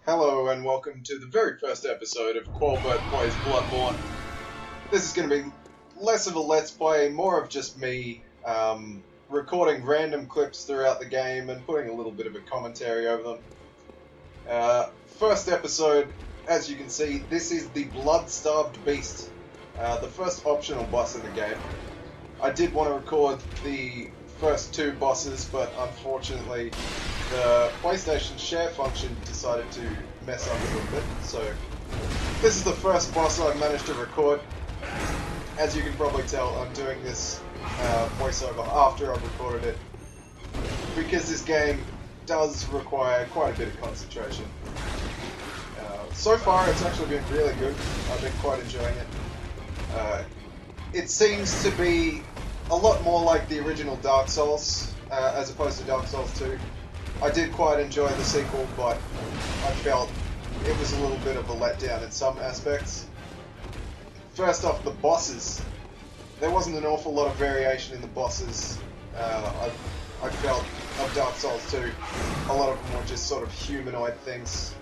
Hello and welcome to the very first episode of Qualbert Plays Bloodborne. This is going to be less of a let's play, more of just me recording random clips throughout the game and putting a little bit of a commentary over them. First episode, as you can see, this is the Blood-Starved Beast, the first optional boss in the game. I did want to record the first two bosses, but unfortunately the PlayStation share function decided to mess up a little bit, so this is the first boss I've managed to record. As you can probably tell, I'm doing this voiceover after I've recorded it, because this game does require quite a bit of concentration. So far it's actually been really good. I've been quite enjoying it. It seems to be a lot more like the original Dark Souls, as opposed to Dark Souls 2. I did quite enjoy the sequel, but I felt it was a little bit of a letdown in some aspects. First off, the bosses. There wasn't an awful lot of variation in the bosses. I felt of Dark Souls 2. A lot of them were just sort of humanoid things.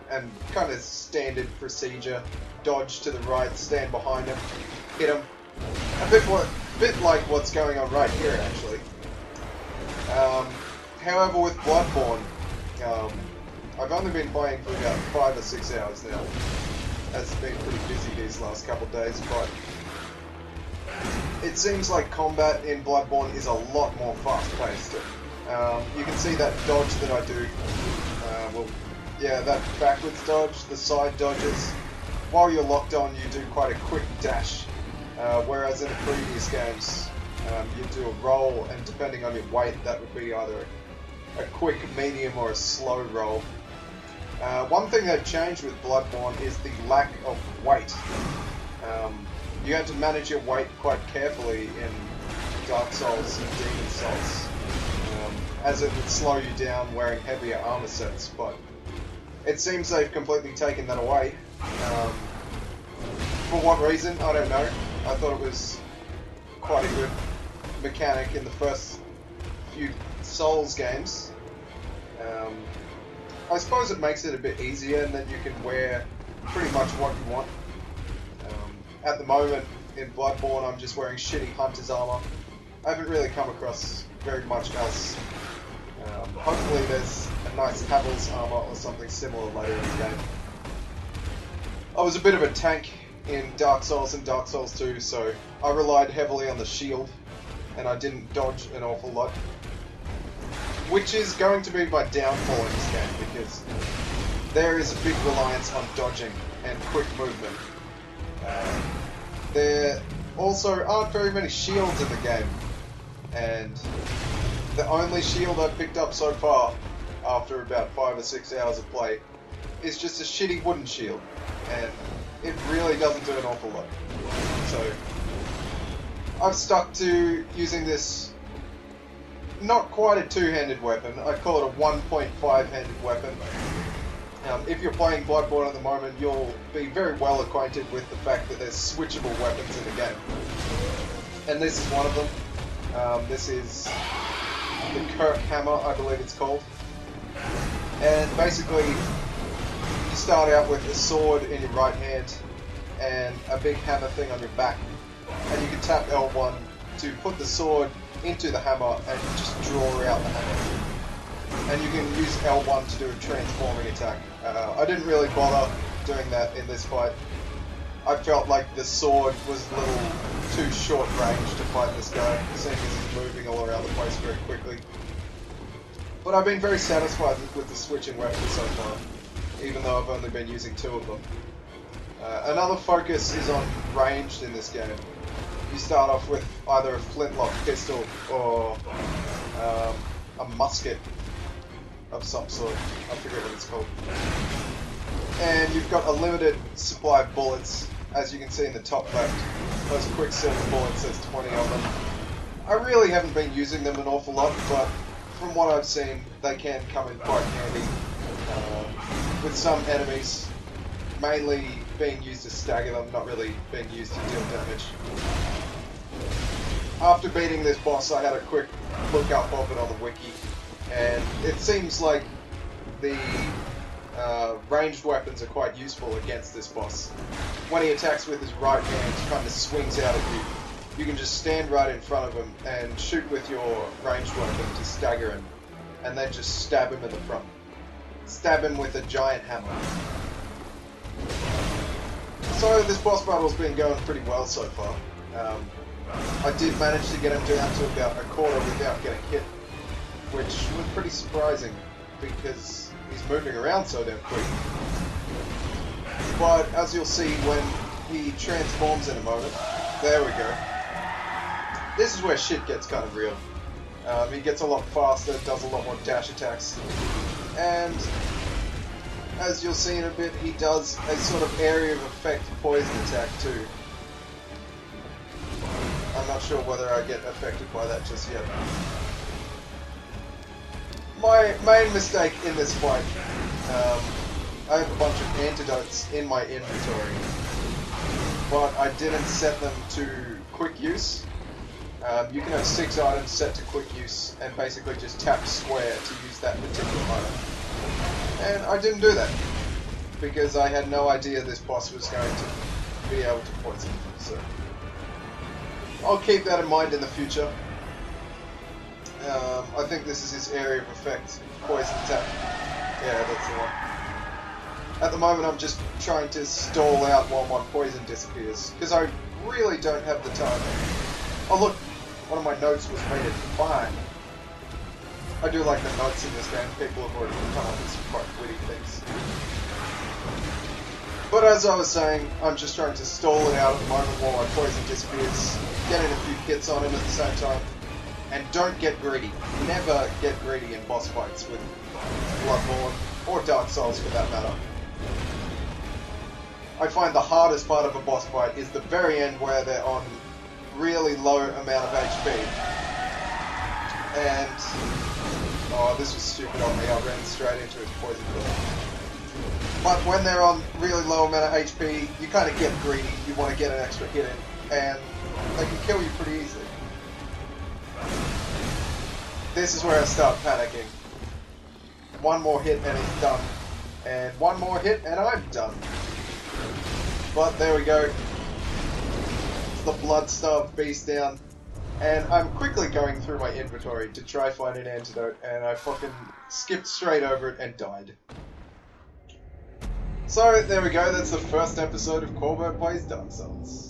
And kind of standard procedure. Dodge to the right, stand behind him, hit him. A bit like what's going on right here, actually. However, with Bloodborne, I've only been playing for about 5 or 6 hours now. It's been pretty busy these last couple of days, but it seems like combat in Bloodborne is a lot more fast-paced. You can see that dodge that I do. That backwards dodge, the side dodges. While you're locked on, you do quite a quick dash. Whereas in the previous games, you do a roll, and depending on your weight, that would be either a quick, medium, or a slow roll. One thing they've changed with Bloodborne is the lack of weight. You had to manage your weight quite carefully in Dark Souls and Demon Souls, as it would slow you down wearing heavier armor sets, but it seems they've completely taken that away. For what reason, I don't know. I thought it was quite a good mechanic in the first few Souls games. I suppose it makes it a bit easier, and then you can wear pretty much what you want. At the moment, in Bloodborne, I'm just wearing shitty hunter's armor. I haven't really come across very much else. Hopefully there's a nice caval's armor or something similar later in the game. I was a bit of a tank in Dark Souls and Dark Souls 2, so I relied heavily on the shield, and I didn't dodge an awful lot. Which is going to be my downfall in this game, because there is a big reliance on dodging and quick movement. There also aren't very many shields in the game, and the only shield I've picked up so far, after about 5 or 6 hours of play, is just a shitty wooden shield, and it really doesn't do an awful lot. So I've stuck to using this, not quite a two-handed weapon, I'd call it a 1.5-handed weapon. If you're playing Bloodborne at the moment, you'll be very well acquainted with the fact that there's switchable weapons in the game. And this is one of them. This is the Kirk Hammer, I believe it's called. And basically, you start out with a sword in your right hand and a big hammer thing on your back. And you can tap L1 to put the sword into the hammer and just draw out the hammer. And you can use L1 to do a transforming attack. I didn't really bother doing that in this fight. I felt like the sword was a little too short range to fight this guy, seeing as he's moving all around the place very quickly. But I've been very satisfied with the switching weapons so far, even though I've only been using 2 of them. Another focus is on ranged in this game. You start off with either a flintlock pistol or a musket of some sort. I forget what it's called. And you've got a limited supply of bullets, as you can see in the top left. Those quicksilver bullets, there's 20 of them. I really haven't been using them an awful lot, but from what I've seen, they can come in quite handy with some enemies, mainly being used to stagger them, not really being used to deal damage. After beating this boss, I had a quick look up of it on the wiki, and it seems like the ranged weapons are quite useful against this boss. When he attacks with his right hand, he kind of swings out at you. You can just stand right in front of him and shoot with your ranged weapon to stagger him, and then just stab him in the front. Stab him with a giant hammer. So this boss battle's been going pretty well so far. I did manage to get him down to about a quarter without getting hit, which was pretty surprising because he's moving around so damn quick. But as you'll see when he transforms in a moment, there we go. This is where shit gets kind of real. He gets a lot faster, does a lot more dash attacks, and as you'll see in a bit, he does a sort of area of effect poison attack too. I'm not sure whether I get affected by that just yet. My main mistake in this fight, I have a bunch of antidotes in my inventory, but I didn't set them to quick use. You can have 6 items set to quick use and basically just tap square to use that particular item. And I didn't do that because I had no idea this boss was going to be able to poison. So I'll keep that in mind in the future. I think this is his area of effect, poison attack. Yeah, that's the one. At the moment I'm just trying to stall out while my poison disappears, because I really don't have the time. Oh look, one of my notes was rated fine. I do like the notes in this game, people have already come up with some quite witty things. But as I was saying, I'm just trying to stall it out at the moment while my poison disappears, getting a few hits on him at the same time. And don't get greedy. Never get greedy in boss fights with Bloodborne, or Dark Souls for that matter. I find the hardest part of a boss fight is the very end where they're on really low amount of HP. And... oh, this was stupid on me, I ran straight into his poison bullet. But when they're on really low amount of HP, you kind of get greedy, you want to get an extra hit in, and they can kill you pretty easily. This is where I start panicking. One more hit and he's done. And one more hit and I'm done. But there we go. It's the blood-starved beast down. And I'm quickly going through my inventory to try find an antidote, and I fucking skipped straight over it and died. So there we go, that's the first episode of Qualbert Plays Dark Souls.